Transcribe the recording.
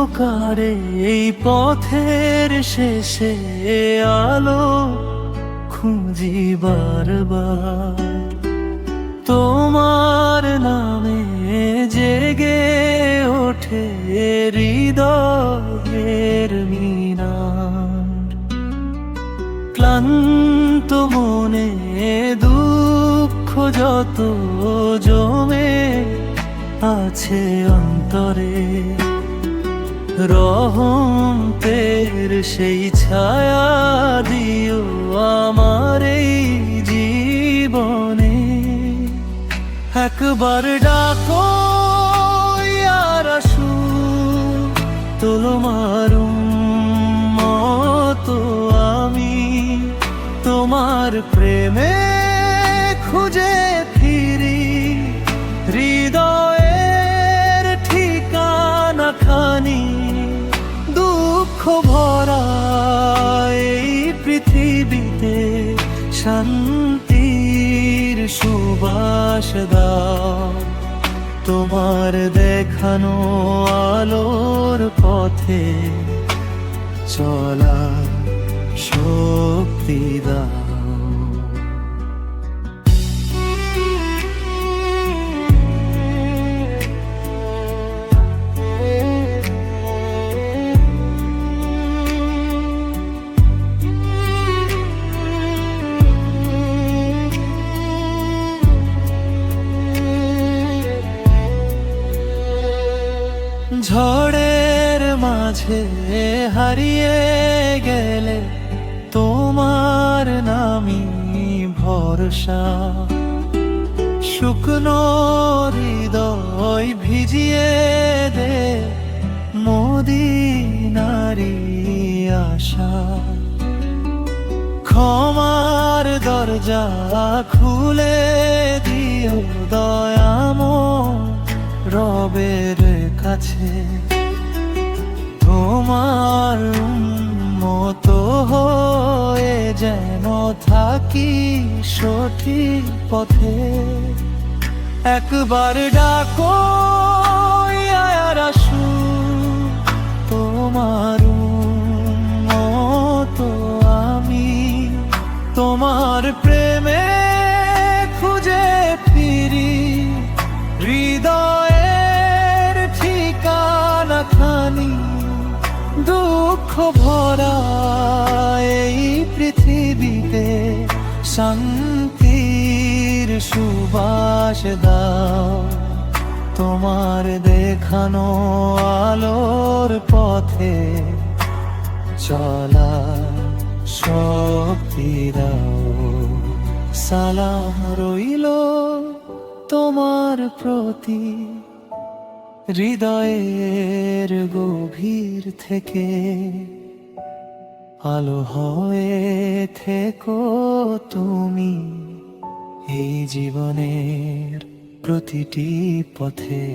অন্ধকারে এই পথের শেষে আলো খুঁজি বারবার, তোমার নামে জেগে ওঠে হৃদয়ের মিনার। ক্লান্ত মনে দুঃখ যত জমে আছে অন্তরে, রহমতের সেই ছায়া দিও আমার এই জীবনে। একবার ডাকো ইয়া রাসূল, তোমার উম্মত আমি, তোমার প্রেমে খুঁজে ফিরি। হৃদয়ের ঠিকানা খানি দুঃখ ভরা এই পৃথিবীতে, শান্তির সুবাস দাও। তোমার দেখানো আলোর পথে চলা শক্তি দাও। ঝড়ের মাঝে হারিয়ে গেলে তোমার নামই ভরসা। শুকনো হৃদয় ভিজিয়ে দে মদিনারি আশা। ক্ষমার দরজা খুলে দিও দয়াময় রবের কাছে। তোমার উম্মত হয়ে যেন থাকি সঠিক পথে। একবার ডাকো ইয়া রাসূল, তোমার উম্মত আমি, তোমার প্রেমে খুঁজে ফিরি। হৃদয়ের ঠিকানা খানি দুঃখ ভরা এই পৃথিবীতে, শান্তির সুবাস দাও। তোমার দেখানো আলোর পথে চলা শক্তি দাও। সালাম রইল তোমার প্রতি, হৃদয়ের গভীর থেকে। আলো হয়ে থেকো তুমি এই জীবনের প্রতিটি পথে।